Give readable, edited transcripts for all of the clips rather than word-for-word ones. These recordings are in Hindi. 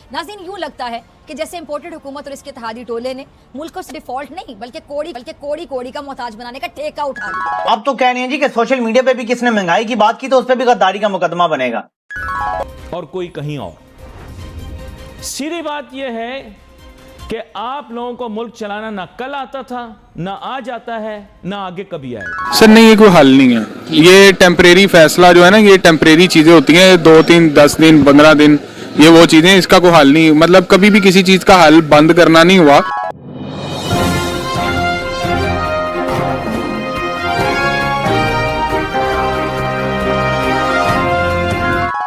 नाज़रीन, यूं लगता है कि जैसे इंपोर्टेड हुकूमत और इसके इत्तेहादी टोले ने मुल्क को डिफॉल्ट नहीं बल्कि कोड़ी का मोहताज बनाने का ठेका उठा लिया। अब तो कह रही हैं जी कि सोशल मीडिया पे भी किसने महंगाई की बात की तो उस पर भी गद्दारी का मुकदमा बनेगा और कोई कहीं और। सीधी बात यह है कि आप लोगों को मुल्क चलाना ना कल आता था, ना आज आता है, ना आगे कभी आएगा। सर नहीं, ये कोई हल नहीं है। ये टेम्परेरी फैसला जो है ना, ये टेम्परेरी चीजें होती हैं, 2 3 10 दिन 15 दिन, ये वो चीजें, इसका कोई हल नहीं। मतलब कभी भी किसी चीज का हल बंद करना नहीं हुआ।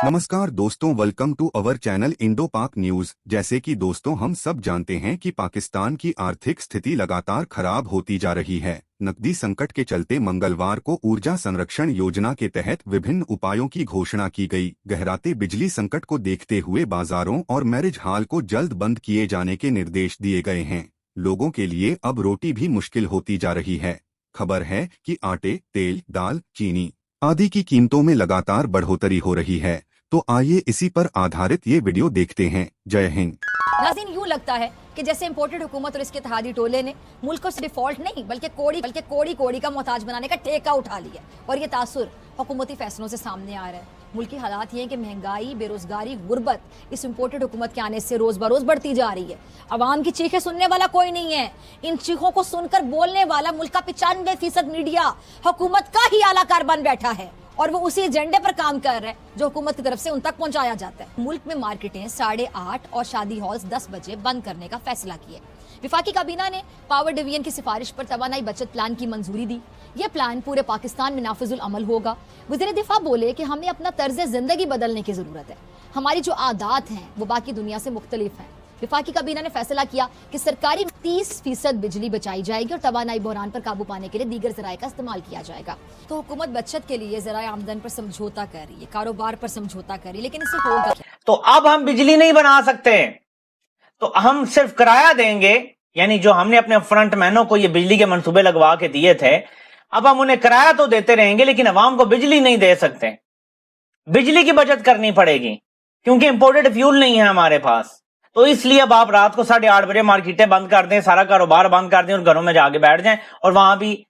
नमस्कार दोस्तों, welcome to our channel Indo Pak news. जैसे कि दोस्तों हम सब जानते हैं कि पाकिस्तान की आर्थिक स्थिति लगातार खराब होती जा रही है। नकदी संकट के चलते मंगलवार को ऊर्जा संरक्षण योजना के तहत विभिन्न उपायों की घोषणा की गई। गहराते बिजली संकट को देखते हुए बाजारों और मैरिज हॉल को जल्द बंद किए जाने के निर्देश दिए गए हैं। लोगों के लिए अब रोटी भी मुश्किल होती जा रही है। खबर है कि आटे, तेल, दाल, चीनी आदि की कीमतों में लगातार बढ़ोतरी हो रही है। तो आइए इसी पर आधारित ये वीडियो देखते हैं। जय हिंद। नाज़रीन, यूं लगता है कि जैसे इंपोर्टेड हुकूमत और इसके इत्तेहादी टोले ने मुल्क को डिफॉल्ट नहीं बल्कि कोड़ी का मोहताज बनाने का ठेका उठा लिया और ये तासुर हुकूमती फैसलों से सामने आ रहा है। मुल्क की हालात ये हैं कि महंगाई, बेरोजगारी, गुर्बत इस इंपोर्टेड हुकूमत के आने से रोज बरोज बढ़ती जा रही है। अवाम की चीखें सुनने वाला कोई नहीं है। इन चीखों को सुनकर बोलने वाला मुल्क का 95% मीडिया हुकूमत का ही आलाकार बन बैठा है और वो उसी एजेंडे पर काम कर रहे हैं जो हुकूमत की तरफ से उन तक पहुंचाया जाता है। मुल्क में मार्केटें 8:30 और शादी हॉल्स 10 बजे बंद करने का फैसला किया। विफाकी काबीना ने पावर डिवीजन की सिफारिश पर तवानाई बचत प्लान की मंजूरी दी। यह प्लान पूरे पाकिस्तान में नाफिजुल अमल होगा। वज़ीर दिफा बोले कि हमें अपना तर्ज जिंदगी बदलने की जरूरत है। हमारी जो आदात हैं वो बाकी दुनिया से मुख्तलिफ हैं। विफाकी काबीना ने फैसला किया कि सरकारी 30% बिजली बचाई जाएगी और तवानाई बहरान पर काबू पाने के लिए दीगर ज़राए का इस्तेमाल किया जाएगा। तो हुकूमत बचत के लिए ज़राए आमदन पर समझौता कर रही है, कारोबार पर समझौता कर रही है, लेकिन इससे होगा क्या? तो अब हम बिजली नहीं बना सकते, तो हम सिर्फ किराया देंगे। यानी जो हमने अपने फ्रंटमैनों को ये बिजली के मंसूबे लगवा के दिए थे, अब हम उन्हें किराया तो देते रहेंगे लेकिन अवाम को बिजली नहीं दे सकते। बिजली की बचत करनी पड़ेगी क्योंकि इंपोर्टेड फ्यूल नहीं है हमारे पास। तो इसलिए अब आप रात को 8:30 बजे मार्केटें बंद कर दें, सारा कारोबार बंद कर दें और घरों में जाके बैठ जाएं। और वहां भी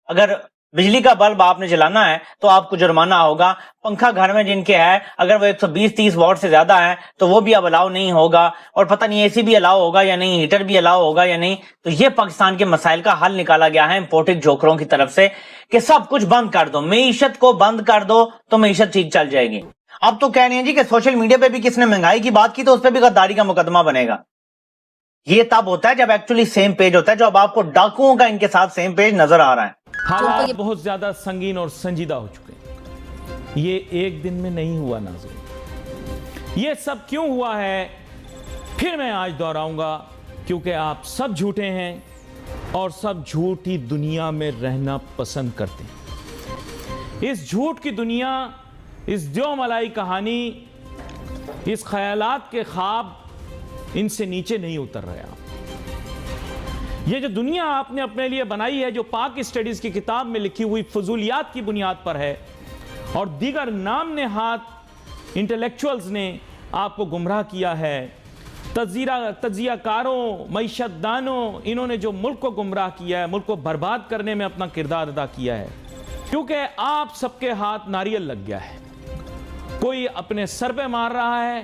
अगर बिजली का बल्ब आपने जलाना है तो आपको जुर्माना होगा। पंखा घर में जिनके है अगर वो 120-30 वॉट से ज्यादा है तो वो भी अब अलाउ नहीं होगा। और पता नहीं एसी भी अलाउ होगा या नहीं, हीटर भी अलाउ होगा या नहीं। तो ये पाकिस्तान के मसाइल का हल निकाला गया है इंपोर्टेड जोकरों की तरफ से कि सब कुछ बंद कर दो, मीशत को बंद कर दो तो मीशत ठीक चल जाएगी। अब तो कह रही हैं जी कि सोशल मीडिया पे भी किसने महंगाई की बात की तो उस पर भी गद्दारी का मुकदमा बनेगा। ये तब होता है जब एक्चुअली सेम पेज होता है, जो अब आपको डाकुओं का इनके साथ सेम पेज नजर आ रहा है। हालात बहुत ज्यादा संगीन और संजीदा हो चुके हैं। ये एक दिन में नहीं हुआ नाज़रीन। ये सब क्यों हुआ है फिर मैं आज दोहराऊंगा, क्योंकि आप सब झूठे हैं और सब झूठी दुनिया में रहना पसंद करते हैं। इस झूठ की दुनिया, इस जो मलाई कहानी, इस ख्यालात के ख्वाब, इनसे नीचे नहीं उतर रहे आप। ये जो दुनिया आपने अपने लिए बनाई है, जो पाक स्टडीज की किताब में लिखी हुई फजूलियात की बुनियाद पर है और दीगर नाम नेहात इंटेलेक्चुअल्स ने आपको गुमराह किया है, तज्जियाकारों, मईशतदानों, इन्होंने जो मुल्क को गुमराह किया है, मुल्क को बर्बाद करने में अपना किरदार अदा किया है। क्योंकि आप सबके हाथ नारियल लग गया है। कोई अपने सर पे मार रहा है,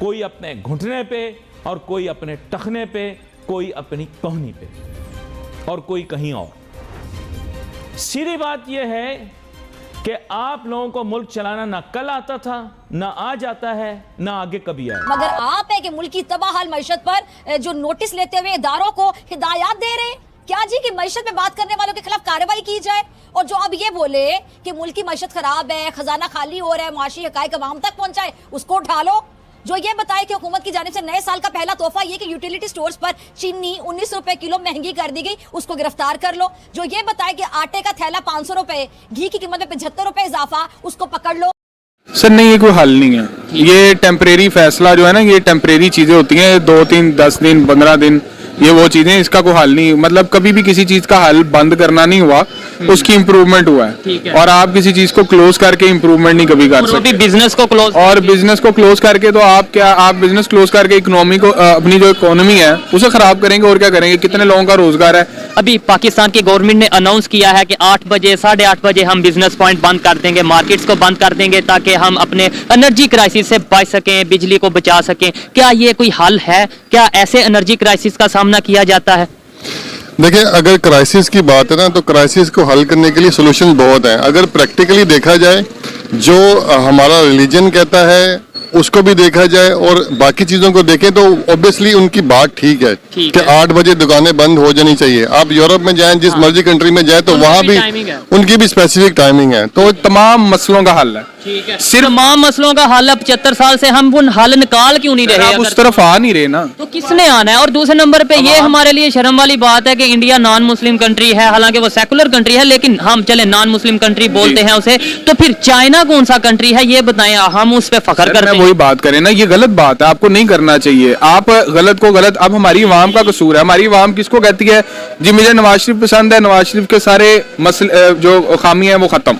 कोई अपने घुटने पे और कोई अपने टखने पे, कोई अपनी कोहनी पे और कोई कहीं और। सीधी बात यह है कि आप लोगों को मुल्क चलाना ना कल आता था, ना आज आता है, ना आगे कभी आएगा। मगर आप है कि मुल्क की तबाहाल मईशत पर जो नोटिस लेते हुए इदारों को हिदायत दे रहे हैं क्या जी कि मईशत में बात करने वालों के खिलाफ कार्रवाई की जाए। और जो अब ये बोले कि मुल्क की मईशत खराब है, खजाना खाली हो रहा है, माशी हकायक अवाम तक पहुंचाए, उसको उठा लो। जो ये बताए कि हुकूमत की जानिब से नए साल का पहला तोहफा ये कि यूटिलिटी स्टोर्स पर चीनी 19 रुपए किलो महंगी कर दी गई, उसको गिरफ्तार कर लो। जो ये बताए कि आटे का थैला 500 रुपए, घी की कीमत में 75 रुपए इजाफा, उसको पकड़ लो। सर नहीं, ये कोई हल नहीं है। ये टेम्परेरी फैसला जो है ना, ये टेम्परेरी चीजें होती हैं, 2 3 10 दिन 15 दिन, ये वो चीजें, इसका कोई हल नहीं। मतलब कभी भी किसी चीज का हल बंद करना नहीं हुआ। उसकी इम्प्रूवमेंट हुआ ठीक है। है। और आप किसी चीज को क्लोज करके इम्प्रूवमेंट नहीं कभी कर और वो भी सकते। बिजनेस को क्लोज और बिजनेस को क्लोज करके तो आप बिजनेस क्लोज करके इकोनॉमी को अपनी जो इकोनॉमी है उसे खराब करेंगे और क्या करेंगे? कितने लोगों का रोजगार है? अभी पाकिस्तान की गवर्नमेंट ने अनाउंस किया है कि 8 बजे 8:30 बजे हम बिजनेस पॉइंट बंद कर देंगे, मार्केट्स को बंद कर देंगे ताकि हम अपने एनर्जी क्राइसिस से बच सकें, बिजली को बचा सकें। क्या ये कोई हल है? क्या ऐसे एनर्जी क्राइसिस का सामना किया जाता है? देखिए, अगर क्राइसिस की बात है ना, तो क्राइसिस को हल करने के लिए सॉल्यूशन बहुत हैं। अगर प्रैक्टिकली देखा जाए, जो हमारा रिलीजन कहता है उसको भी देखा जाए और बाकी चीजों को देखें, तो ऑब्वियसली उनकी बात ठीक है ठीक कि है। 8 बजे दुकानें बंद हो जानी चाहिए। आप यूरोप में जाएं, जिस मर्जी कंट्री में जाएं, तो उनकी वहां भी भी टाइमिंग है। उनकी भी स्पेसिफिक टाइमिंग है। तो तमाम मसलों का हल है। ठीक है। सिर्फ तमाम मसलों का हल अब 75 साल से हम उन हल निकाल क्यों नहीं रहे? आप अगर उस तरफ आ नहीं रहे ना। तो किसने आना है? और दूसरे नंबर पे ये हमारे लिए शर्म वाली बात है कि इंडिया नॉन मुस्लिम कंट्री है, हालांकि वो सेकुलर कंट्री है, लेकिन हम चले नॉन मुस्लिम कंट्री बोलते हैं उसे। तो फिर चाइना कौन सा कंट्री है ये बताएं, हम उस पे फख्र करते हैं। वही बात करें ना, ये गलत बात है, आपको नहीं करना चाहिए। आप गलत को गलत, अब हमारी अवाम का कसूर है। हमारी अवाम किसको कहती है? जी मुझे नवाज शरीफ पसंद है, नवाज शरीफ के सारे मसले जो खामी है वो खत्म।